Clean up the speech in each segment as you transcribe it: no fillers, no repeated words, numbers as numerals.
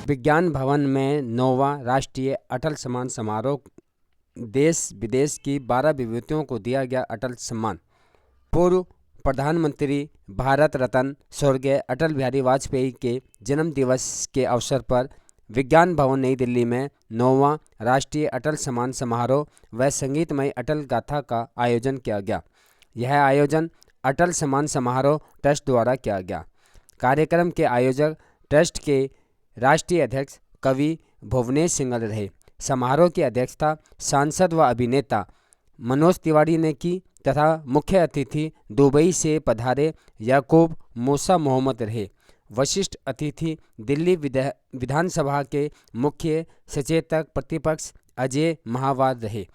विज्ञान भवन में 9वां राष्ट्रीय अटल सम्मान समारोह। देश विदेश की 12 विभूतियों को दिया गया अटल सम्मान। पूर्व प्रधानमंत्री भारत रत्न स्वर्गीय अटल बिहारी वाजपेयी के जन्म दिवस के अवसर पर विज्ञान भवन नई दिल्ली में 9वां राष्ट्रीय अटल सम्मान समारोह व संगीतमय अटल गाथा का आयोजन किया गया। यह आयोजन अटल सम्मान समारोह ट्रस्ट द्वारा किया गया। कार्यक्रम के आयोजक ट्रस्ट के राष्ट्रीय अध्यक्ष कवि भुवनेश सिंघल रहे। समारोह की अध्यक्षता सांसद व अभिनेता मनोज तिवारी ने की तथा मुख्य अतिथि दुबई से पधारे याकूब मूसा मोहम्मद रहे। वरिष्ठ अतिथि दिल्ली विधानसभा के मुख्य सचेतक प्रतिपक्ष अजय महावार रहे।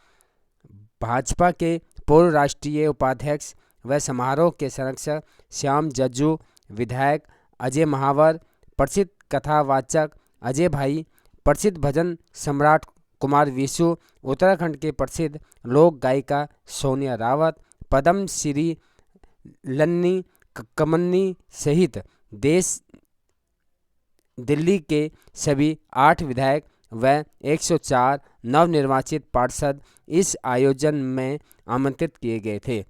भाजपा के पूर्व राष्ट्रीय उपाध्यक्ष व समारोह के संरक्षक श्याम जज्जू, विधायक अजय महावर, प्रसिद्ध कथावाचक अजय भाई, प्रसिद्ध भजन सम्राट कुमार विशु, उत्तराखंड के प्रसिद्ध लोक गायिका सोनिया रावत, पद्म श्री लन्नी कमन्नी सहित दिल्ली के सभी 8 विधायक व 104 नवनिर्वाचित पार्षद इस आयोजन में आमंत्रित किए गए थे।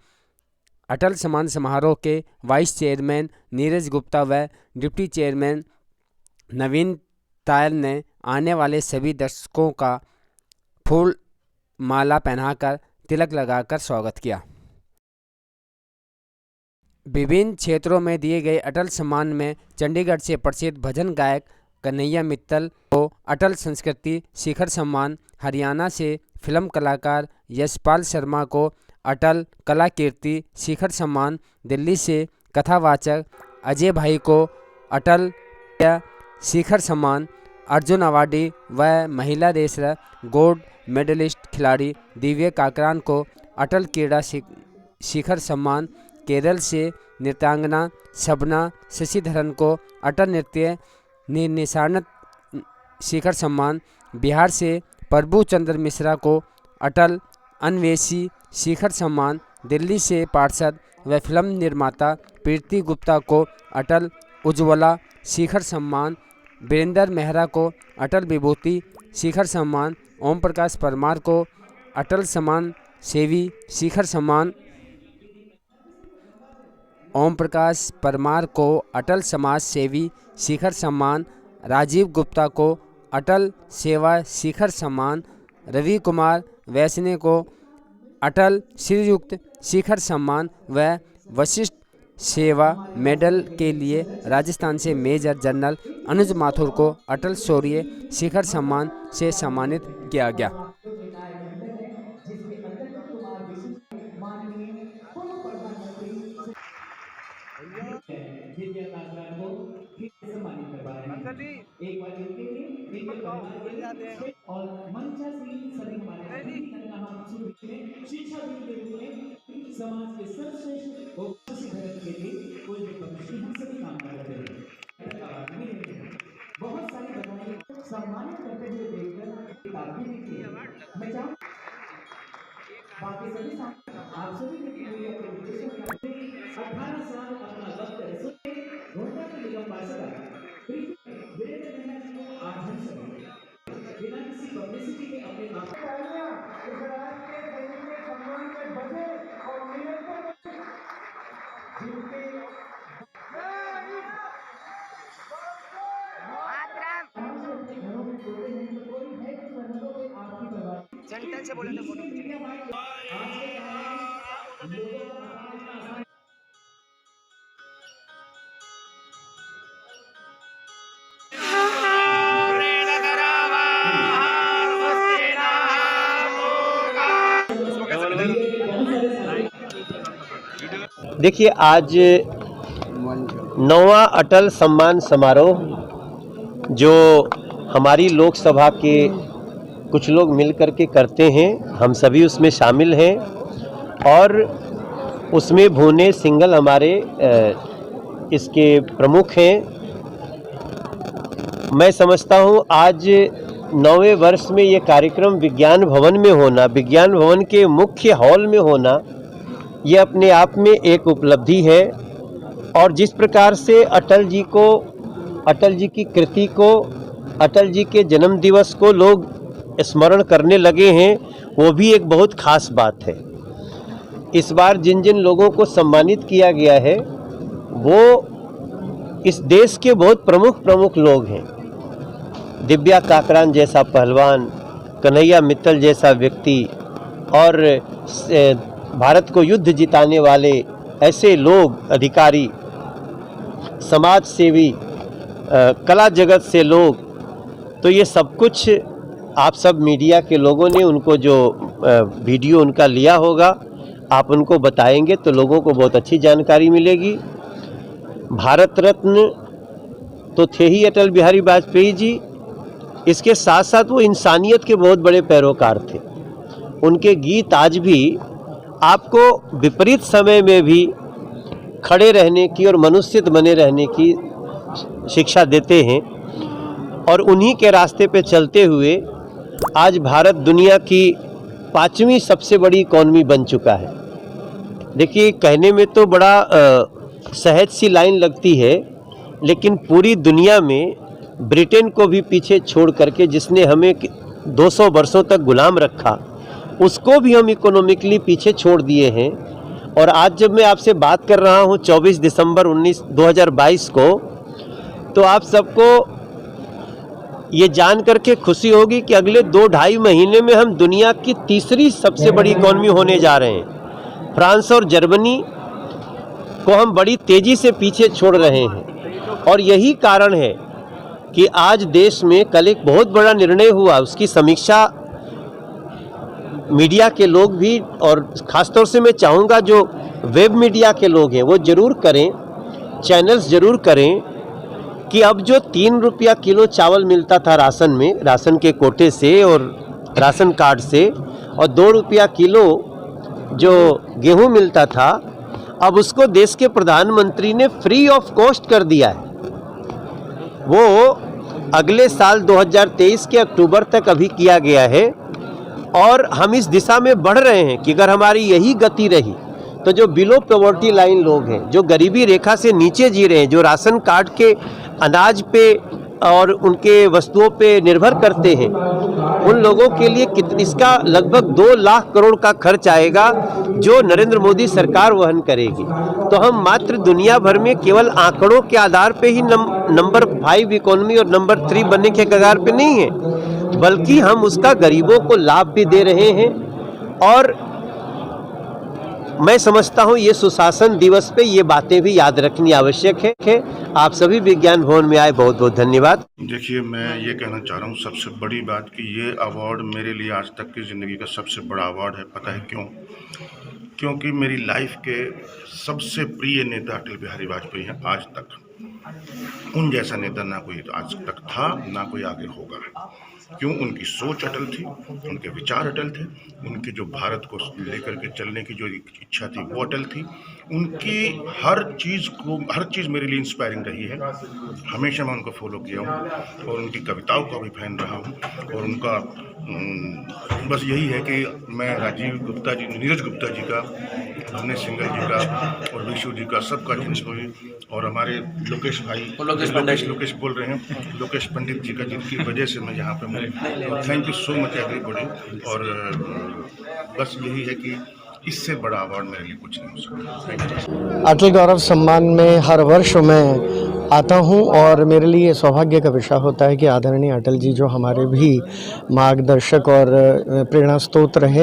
अटल सम्मान समारोह के वाइस चेयरमैन नीरज गुप्ता व डिप्टी चेयरमैन नवीन तायल ने आने वाले सभी दर्शकों का फूल माला पहनाकर तिलक लगाकर स्वागत किया। विभिन्न क्षेत्रों में दिए गए अटल सम्मान में चंडीगढ़ से प्रसिद्ध भजन गायक कन्हैया मित्तल को अटल संस्कृति शिखर सम्मान, हरियाणा से फिल्म कलाकार यशपाल शर्मा को अटल कला कीर्ति शिखर सम्मान, दिल्ली से कथावाचक अजय भाई को अटल शिखर सम्मान, अर्जुन अवार्डी व महिला रेसलर गोल्ड मेडलिस्ट खिलाड़ी दिव्या काकरान को अटल क्रीड़ा शिखर सम्मान, केरल से नृत्यांगना शबना शशिधरन को अटल नृत्य निशानत शिखर सम्मान, बिहार से प्रभु चंद्र मिश्रा को अटल अन्वेषी शिखर सम्मान, दिल्ली से पार्षद व फिल्म निर्माता प्रीति गुप्ता को अटल उज्ज्वला शिखर सम्मान, वीरेंद्र मेहरा को अटल विभूति शिखर सम्मान, ओम प्रकाश परमार को अटल सम्मान सेवी शिखर सम्मान, ओम प्रकाश परमार को अटल समाज सेवी शिखर सम्मान, राजीव गुप्ता को अटल सेवा शिखर सम्मान, रवि कुमार वैष्णव को अटल श्रीयुक्त शिखर सम्मान व वशिष्ठ सेवा मेडल के लिए राजस्थान से मेजर जनरल अनुज माथुर को अटल शौर्य शिखर सम्मान से सम्मानित किया गया। एक बार इनके लिए और मंचासीन सभी हमारे अतिथिगण हम शिक्षा के रूप में समाज के सर्वश्रेष्ठ धर्म के लिए कोई भी भविष्य हम सभी कामना करते हैं। बहुत सारी घटनाएं सम्मानित करते हुए देखकर काफी दिखती है। मैं चाहूँ बाकी सभी आप सभी के उद्देश्य 18 साल अपना वक्त घोटा के निगम पार्षद बिना किसी पब्लिसिटी के अपने से बोले थे फोटो देखिए, आज 9वां अटल सम्मान समारोह जो हमारी लोकसभा के कुछ लोग मिल कर के करते हैं, हम सभी उसमें शामिल हैं और उसमें भुवनेश सिंघल हमारे इसके प्रमुख हैं। मैं समझता हूं आज 9वें वर्ष में ये कार्यक्रम विज्ञान भवन में होना, विज्ञान भवन के मुख्य हॉल में होना, ये अपने आप में एक उपलब्धि है। और जिस प्रकार से अटल जी की कृति को अटल जी के जन्म दिवस को लोग स्मरण करने लगे हैं, वो भी एक बहुत खास बात है। इस बार जिन जिन लोगों को सम्मानित किया गया है वो इस देश के बहुत प्रमुख लोग हैं। दिव्या काकरान जैसा पहलवान, कन्हैया मित्तल जैसा व्यक्ति और भारत को युद्ध जिताने वाले ऐसे लोग, अधिकारी, समाज सेवी, कला जगत से लोग, तो ये सब कुछ आप सब मीडिया के लोगों ने उनको जो वीडियो उनका लिया होगा आप उनको बताएंगे तो लोगों को बहुत अच्छी जानकारी मिलेगी। भारत रत्न तो थे ही अटल बिहारी वाजपेयी जी, इसके साथ साथ वो इंसानियत के बहुत बड़े पैरोकार थे। उनके गीत आज भी आपको विपरीत समय में भी खड़े रहने की और मनुष्य बने रहने की शिक्षा देते हैं और उन्हीं के रास्ते पे चलते हुए आज भारत दुनिया की 5वीं सबसे बड़ी इकॉनमी बन चुका है। देखिए, कहने में तो बड़ा सहज सी लाइन लगती है, लेकिन पूरी दुनिया में ब्रिटेन को भी पीछे छोड़ करके, जिसने हमें 200 वर्षों तक गुलाम रखा, उसको भी हम इकोनॉमिकली पीछे छोड़ दिए हैं। और आज जब मैं आपसे बात कर रहा हूँ 24 दिसंबर 2022 को, तो आप सबको ये जान करके खुशी होगी कि अगले 2-2.5 महीने में हम दुनिया की 3री सबसे बड़ी इकॉनमी होने जा रहे हैं। फ्रांस और जर्मनी को हम बड़ी तेज़ी से पीछे छोड़ रहे हैं और यही कारण है कि आज देश में कल एक बहुत बड़ा निर्णय हुआ, उसकी समीक्षा मीडिया के लोग भी और ख़ासतौर से मैं चाहूँगा जो वेब मीडिया के लोग हैं वो ज़रूर करें, चैनल्स ज़रूर करें कि अब जो 3 रुपया किलो चावल मिलता था राशन में, राशन के कोटे से और राशन कार्ड से, और 2 रुपया किलो जो गेहूं मिलता था, अब उसको देश के प्रधानमंत्री ने फ्री ऑफ कॉस्ट कर दिया है। वो अगले साल 2023 के अक्टूबर तक अभी किया गया है और हम इस दिशा में बढ़ रहे हैं कि अगर हमारी यही गति रही तो जो बिलो पॉवर्टी लाइन लोग हैं, जो गरीबी रेखा से नीचे जी रहे हैं, जो राशन कार्ड के अनाज पे और उनके वस्तुओं पे निर्भर करते हैं, उन लोगों के लिए इसका लगभग 2 लाख करोड़ का खर्च आएगा जो नरेंद्र मोदी सरकार वहन करेगी। तो हम मात्र दुनिया भर में केवल आंकड़ों के आधार पे ही नंबर 5 इकोनॉमी और नंबर 3 बनने के कगार पे नहीं है, बल्कि हम उसका गरीबों को लाभ भी दे रहे हैं। और मैं समझता हूँ ये सुशासन दिवस पे ये बातें भी याद रखनी आवश्यक है। आप सभी विज्ञान भवन में आए, बहुत बहुत धन्यवाद। देखिए, मैं ये कहना चाह रहा हूँ सबसे बड़ी बात कि ये अवार्ड मेरे लिए आज तक की ज़िंदगी का सबसे बड़ा अवार्ड है। पता है क्यों? क्योंकि मेरी लाइफ के सबसे प्रिय नेता अटल बिहारी वाजपेयी हैं आज तक। उन जैसा नेता ना कोई आज तक था, ना कोई आगे होगा। क्यों? उनकी सोच अटल थी, उनके विचार अटल थे, उनके जो भारत को लेकर के चलने की जो इच्छा थी वो अटल थी। उनकी हर चीज़ मेरे लिए इंस्पायरिंग रही है। हमेशा मैं उनको फॉलो किया हूँ और उनकी कविताओं का भी फैन रहा हूँ। और उनका बस यही है कि मैं राजीव गुप्ता जी, नीरज गुप्ता जी का, भवनेश सिंगल जी का और विशु जी का, सबका जिनकी, और हमारे लोकेश भाई, लोकेश बोल रहे हैं, लोकेश पंडित जी का, जिनकी वजह से मैं यहाँ पे हूँ। Thank you so much everybody. और बस यही है कि इससे बड़ा अवार्ड मेरे लिए कुछ नहीं हो सकता। अटल गौरव सम्मान में हर वर्ष मैं आता हूं और मेरे लिए सौभाग्य का विषय होता है कि आदरणीय अटल जी जो हमारे भी मार्गदर्शक और प्रेरणा स्रोत रहे,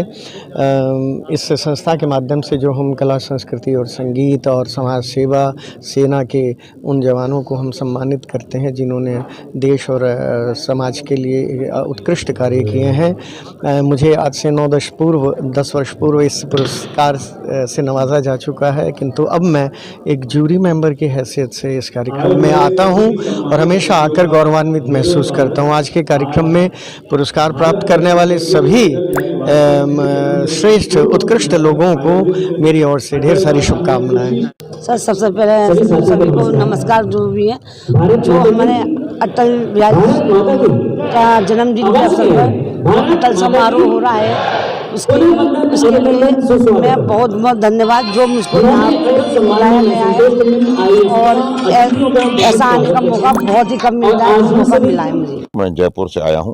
इस संस्था के माध्यम से जो हम कला, संस्कृति और संगीत और समाज सेवा सेना के उन जवानों को हम सम्मानित करते हैं जिन्होंने देश और समाज के लिए उत्कृष्ट कार्य किए हैं। मुझे आज से 10 वर्ष पूर्व इस पुरस्कार से नवाजा जा चुका है, किंतु अब मैं एक जूरी मेंबर की हैसियत से इस कार्यक्रम में आता हूं और हमेशा आकर गौरवान्वित महसूस करता हूं। आज के कार्यक्रम में पुरस्कार प्राप्त करने वाले सभी श्रेष्ठ उत्कृष्ट लोगों को मेरी ओर से ढेर सारी शुभकामनाएं। सर, सबसे पहले सभी को नमस्कार। जो भी है, जो हमारे अटल बिहारी का जन्मदिन के अवसर पर अटल समारोह हो रहा है, उसके लिए मैं बहुत बहुत धन्यवाद जो मुझको यहाँ बुलाया गया है, और ऐसा आने का मौका बहुत ही कम मिलता है, मौका मिला है मुझे। मैं जयपुर से आया हूं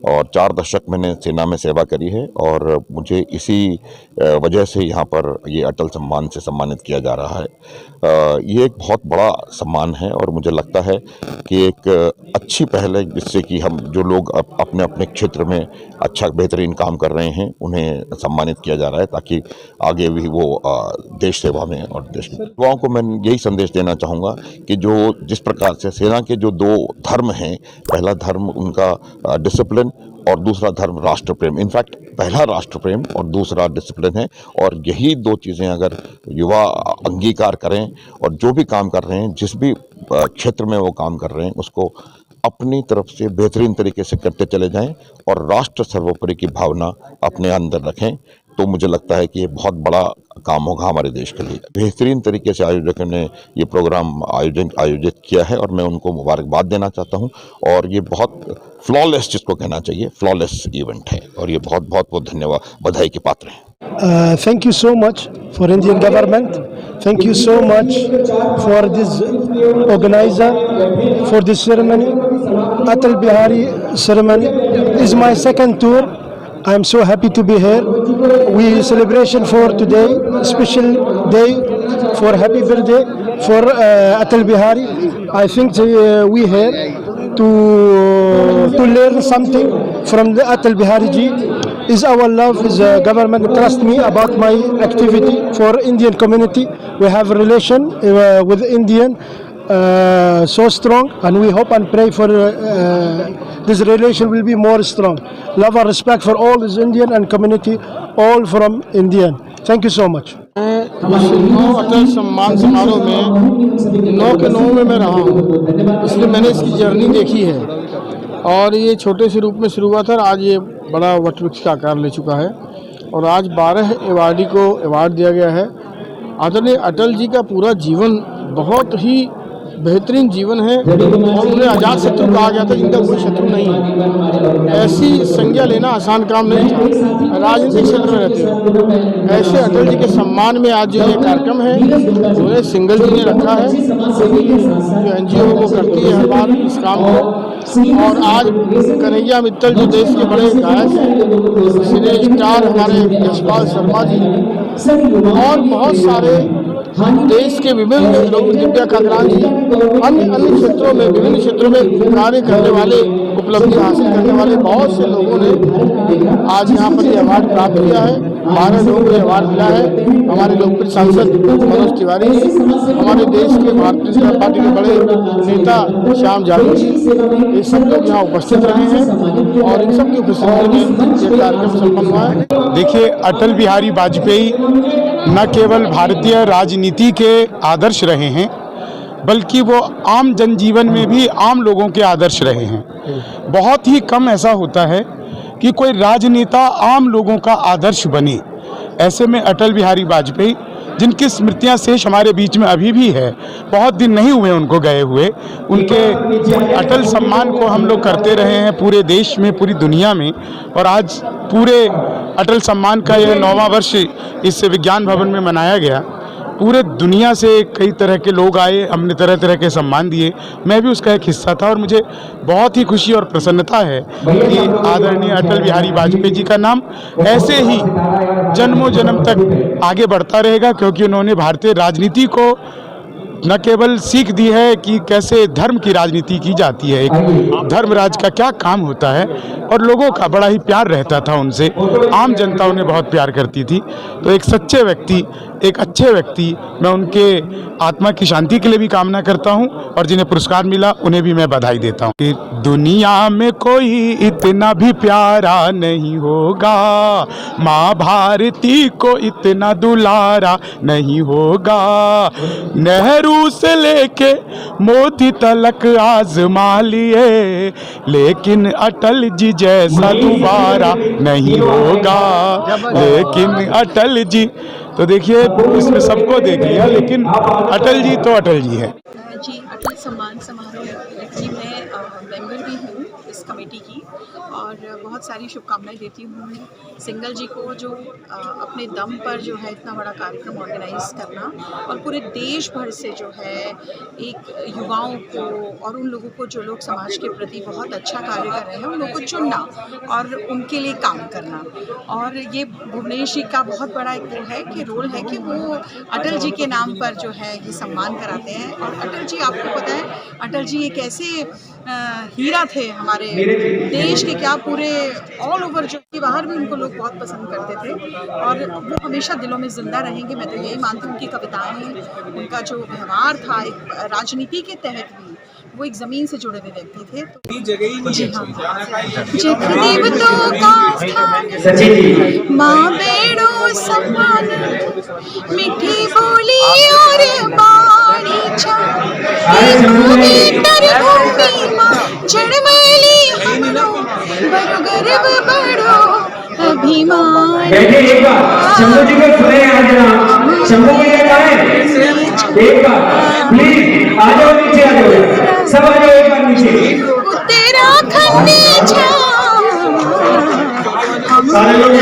और 4 दशक मैंने सेना में सेवा करी है और मुझे इसी वजह से यहाँ पर ये अटल सम्मान से सम्मानित किया जा रहा है। ये एक बहुत बड़ा सम्मान है और मुझे लगता है कि एक अच्छी पहल है जिससे कि हम जो लोग अपने अपने क्षेत्र में अच्छा बेहतरीन काम कर रहे हैं उन्हें सम्मानित किया जा रहा है, ताकि आगे भी वो देश सेवा में और देश युवाओं को मैं यही संदेश देना चाहूँगा कि जो जिस प्रकार से सेना के जो 2 धर्म हैं, पहला धर्म उनका डिसिप्लिन और दूसरा धर्म राष्ट्र प्रेम, इनफैक्ट पहला राष्ट्र प्रेम और दूसरा डिसिप्लिन है, और यही 2 चीज़ें अगर युवा अंगीकार करें और जो भी काम कर रहे हैं, जिस भी क्षेत्र में वो काम कर रहे हैं, उसको अपनी तरफ से बेहतरीन तरीके से करते चले जाएं और राष्ट्र सर्वोपरि की भावना अपने अंदर रखें, तो मुझे लगता है कि ये बहुत बड़ा काम होगा हमारे देश के लिए। बेहतरीन तरीके से आयोजकों ने ये प्रोग्राम आयोजित किया है और मैं उनको मुबारकबाद देना चाहता हूँ, और ये बहुत फ्लॉलेस, जिसको कहना चाहिए फ्लॉलेस इवेंट है, और ये बहुत बहुत बहुत धन्यवाद, बधाई के पात्र हैं। Thank you so much for Indian government. Thank you so much for this organizer for this ceremony. Atal Bihari ceremony is my second tour. I am so happy to be here. We celebration for today, special day for happy birthday for Atal Bihari. I think we here to learn something from the Atal Bihari ji. Is our love, is government trust me about my activity for Indian community. We have a relation with Indian so strong, and we hope and pray for this relation will be more strong. Love and respect for all is Indian and community, all from Indian. Thank you so much. मैं अटल सम्मान समारोह में 9 के 9 में मैं रहा हूँ, इसलिए मैंने इसकी जर्नी देखी है, और ये छोटे से रूप में शुरू हुआ था, आज ये बड़ा वटवृक्ष का आकार ले चुका है, और आज 12 अवार्डी को अवार्ड दिया गया है। आदरणीय अटल जी का पूरा जीवन बहुत ही बेहतरीन जीवन है, और उन्हें आज़ाद शत्रु कहा गया था, जिनका कोई शत्रु नहीं है। ऐसी संज्ञा लेना आसान काम नहीं था, राजनीतिक क्षेत्र में रहते हैं। ऐसे अटल जी के सम्मान में आज जो ये कार्यक्रम है, उन्हें सिंगल जी ने रखा है, जो NGO वो करती है हर बार इस काम को। और आज कन्हैया मित्तल जो देश के बड़े गायक हैं, सिने स्टार हमारे यशपाल शर्मा जी, और बहुत सारे देश के विभिन्न लोग, दिव्या काकरान जी, अन्य क्षेत्रों में, विभिन्न क्षेत्रों में कार्य करने वाले, उपलब्धि हासिल करने वाले बहुत से लोगों ने आज यहाँ पर ये अवार्ड प्राप्त किया है। 12 लोगों को अवार्ड मिला है। हमारे लोकप्रिय सांसद मनोज तिवारी जी, हमारे देश के भारतीय जनता पार्टी के बड़े नेता श्याम जाजू जी, ये सब लोग यहाँ उपस्थित रहे हैं, और इन सब की उपस्थिति में ये कार्यक्रम सम्पन्न हुआ है। देखिए, अटल बिहारी वाजपेयी न केवल भारतीय राजनीति के आदर्श रहे हैं, बल्कि वो आम जनजीवन में भी आम लोगों के आदर्श रहे हैं। बहुत ही कम ऐसा होता है कि कोई राजनेता आम लोगों का आदर्श बने। ऐसे में अटल बिहारी वाजपेयी, जिनकी स्मृतियां शेष हमारे बीच में अभी भी है, बहुत दिन नहीं हुए उनको गए हुए, उनके अटल सम्मान को हम लोग करते रहे हैं पूरे देश में, पूरी दुनिया में, और आज पूरे अटल सम्मान का यह 9वां वर्ष इस विज्ञान भवन में मनाया गया। पूरे दुनिया से कई तरह के लोग आए, हमने तरह तरह के सम्मान दिए, मैं भी उसका एक हिस्सा था, और मुझे बहुत ही खुशी और प्रसन्नता है कि आदरणीय अटल बिहारी वाजपेयी जी का नाम ऐसे ही जन्मों जन्म तक आगे बढ़ता रहेगा, क्योंकि उन्होंने भारतीय राजनीति को न केवल सीख दी है कि कैसे धर्म की राजनीति की जाती है, एक धर्मराज का क्या काम होता है, और लोगों का बड़ा ही प्यार रहता था उनसे, आम जनता उन्हें बहुत प्यार करती थी। तो एक सच्चे व्यक्ति, एक अच्छे व्यक्ति, मैं उनके आत्मा की शांति के लिए भी कामना करता हूं, और जिन्हें पुरस्कार मिला उन्हें भी मैं बधाई देता हूं कि दुनिया में कोई इतना भी प्यारा नहीं होगा, माँ भारती को इतना दुलारा नहीं होगा, नेहरू से लेके मोदी तलक आजमा लिए, लेकिन अटल जी जैसा दोबारा नहीं होगा, लेकिन अटल जी। तो देखिए, इसमें सबको देख लिया, लेकिन अटल जी तो अटल जी है। जी, अटल सम्मान समारोह जी मैं मेंबर भी हूँ इस कमेटी की, और बहुत सारी शुभकामनाएं देती हूँ सिंघल जी को, जो अपने दम पर जो है इतना बड़ा कार्यक्रम ऑर्गेनाइज करना और पूरे देश भर से जो है एक युवाओं को और उन लोगों को जो लोग समाज के प्रति बहुत अच्छा कार्य कर रहे हैं उन लोगों को चुनना और उनके लिए काम करना। और ये भुवनेश जी का बहुत बड़ा एक वो है कि रोल है कि वो अटल जी के नाम पर जो है ये सम्मान कराते हैं। और अटल जी, आपको पता है अटल जी एक ऐसे हीरा थे हमारे देश के, क्या पूरे ऑल ओवर जो कि बाहर भी उनको लोग बहुत पसंद करते थे और वो हमेशा दिलों में जिंदा रहेंगे। मैं तो यही मानती हूँ, उनकी कविताएं, उनका जो व्यवहार था एक राजनीति के तहत भी, वो एक ज़मीन से जुड़े हुए व्यक्ति थे। तो जी हाँ, माँ बेड़ो सम्मान, मीठी बोली और बाणी चढ़मली हमरो बड़ो गर्व बड़ो अभिमान। शंभू जी को सुने आज शंभू भैया कहाँ एक बार प्लीज आ जाओ, नीचे आ जाओ, सब आ जाओ एक बार नीचे। उत्तराखंड सारे लोग